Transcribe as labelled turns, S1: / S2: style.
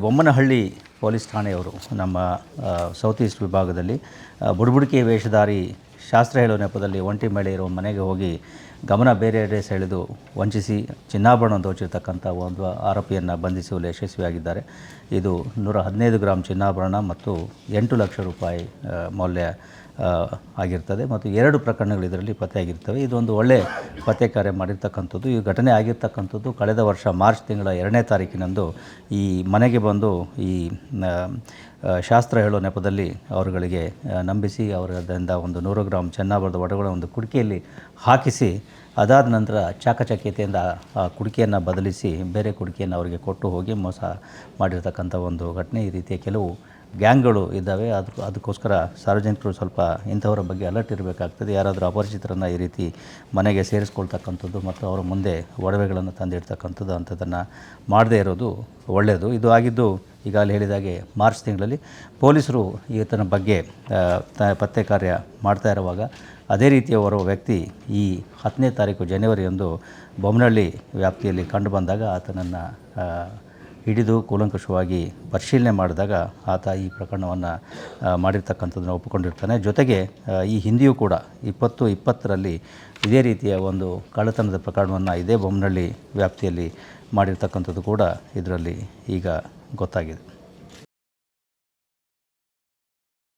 S1: Bommanahalli police ಠಾಣೆಯವರು ನಮ್ಮ south East ವಿಭಾಗದಲ್ಲಿ ಬುಡಬುಡಿಕೆ ವೇಷಧಾರಿ ಶಾಸ್ತ್ರ ಹೇಳೋ ನೆಪದಲ್ಲಿ ಒಂಟಿ ಮಹಿಳೆ ಇರೋ ಮನೆಗೆ ಹೋಗಿ ಗಮನ ಬೇರೆಡೆ ಸೆಳೆದು ವಂಚಿಸಿ ಚಿನ್ನಾಭರಣ ದೋಚಿರ್ತಕ್ಕಂಥ ಒಂದು ಆರೋಪಿಯನ್ನು ಬಂಧಿಸುವಲ್ಲಿ ಯಶಸ್ವಿಯಾಗಿದ್ದಾರೆ. ಇದು 115 ಗ್ರಾಂ ಚಿನ್ನಾಭರಣ ಮತ್ತು 8 ಲಕ್ಷ ರೂಪಾಯಿ ಮೌಲ್ಯ ಆಗಿರ್ತದೆ ಮತ್ತು 2 ಪ್ರಕರಣಗಳು ಇದರಲ್ಲಿ ಪತ್ತೆಯಾಗಿರ್ತವೆ. ಇದೊಂದು ಒಳ್ಳೆಯ ಪತ್ತೆ ಕಾರ್ಯ ಮಾಡಿರ್ತಕ್ಕಂಥದ್ದು. ಈ ಘಟನೆ ಆಗಿರ್ತಕ್ಕಂಥದ್ದು ಕಳೆದ ವರ್ಷ ಮಾರ್ಚ್ ತಿಂಗಳ 2ನೇ ತಾರೀಕಿನಂದು ಈ ಮನೆಗೆ ಬಂದು ಈ ಶಾಸ್ತ್ರ ಹೇಳೋ ನೆಪದಲ್ಲಿ ಅವರುಗಳಿಗೆ ನಂಬಿಸಿ ಅವರಿಂದ ಒಂದು 100 ಗ್ರಾಂ ಚಿನ್ನಾಭರಣದ ಒಡಗಳ ಒಂದು ಕುಡಿಕೆಯಲ್ಲಿ ಹಾಕಿಸಿ, ಅದಾದ ನಂತರ ಚಾಕಚಕ್ಯತೆಯಿಂದ ಆ ಕುಡಿಕೆಯನ್ನು ಬದಲಿಸಿ ಬೇರೆ ಕುಡಿಕೆಯನ್ನು ಅವರಿಗೆ ಕೊಟ್ಟು ಹೋಗಿ ಮೋಸ ಮಾಡಿರ್ತಕ್ಕಂಥ ಒಂದು ಘಟನೆ. ಈ ರೀತಿಯ ಕೆಲವು ಗ್ಯಾಂಗ್ಗಳು ಇದ್ದಾವೆ. ಅದಕ್ಕೋಸ್ಕರ ಸಾರ್ವಜನಿಕರು ಸ್ವಲ್ಪ ಇಂಥವರ ಬಗ್ಗೆ ಅಲರ್ಟ್ ಇರಬೇಕಾಗ್ತದೆ. ಯಾರಾದರೂ ಅಪರಿಚಿತರನ್ನು ಈ ರೀತಿ ಮನೆಗೆ ಸೇರಿಸ್ಕೊಳ್ತಕ್ಕಂಥದ್ದು ಮತ್ತು ಅವರ ಮುಂದೆ ಒಡವೆಗಳನ್ನು ತಂದಿಡ್ತಕ್ಕಂಥದ್ದು ಅಂಥದ್ದನ್ನು ಮಾಡದೇ ಇರೋದು ಒಳ್ಳೆಯದು. ಇದು ಆಗಿದ್ದು ಈಗಾಗಲೇ ಹೇಳಿದಾಗೆ ಮಾರ್ಚ್ ತಿಂಗಳಲ್ಲಿ ಪೊಲೀಸರು ಈತನ ಬಗ್ಗೆ ಪತ್ತೆ ಕಾರ್ಯ ಮಾಡ್ತಾ ಇರುವಾಗ ಅದೇ ರೀತಿಯ ಓರ್ವ ವ್ಯಕ್ತಿ ಈ 10ನೇ ತಾರೀಕು ಜನವರಿಯಂದು ಬೊಮ್ಮನಹಳ್ಳಿ ವ್ಯಾಪ್ತಿಯಲ್ಲಿ ಕಂಡು ಬಂದಾಗ ಆತನನ್ನು ಹಿಡಿದು ಕೂಲಂಕಷವಾಗಿ ಪರಿಶೀಲನೆ ಮಾಡಿದಾಗ ಆತ ಈ ಪ್ರಕರಣವನ್ನು ಮಾಡಿರ್ತಕ್ಕಂಥದ್ದನ್ನು ಒಪ್ಪಿಕೊಂಡಿರ್ತಾನೆ. ಜೊತೆಗೆ ಈ ಹಿಂದೆಯೂ ಕೂಡ 2020ರಲ್ಲಿ ಇದೇ ರೀತಿಯ ಒಂದು ಕಳ್ಳತನದ ಪ್ರಕರಣವನ್ನು ಇದೇ ಬೊಮ್ಮನಹಳ್ಳಿ ವ್ಯಾಪ್ತಿಯಲ್ಲಿ ಮಾಡಿರ್ತಕ್ಕಂಥದ್ದು ಕೂಡ ಇದರಲ್ಲಿ ಈಗ ಗೊತ್ತಾಗಿದೆ.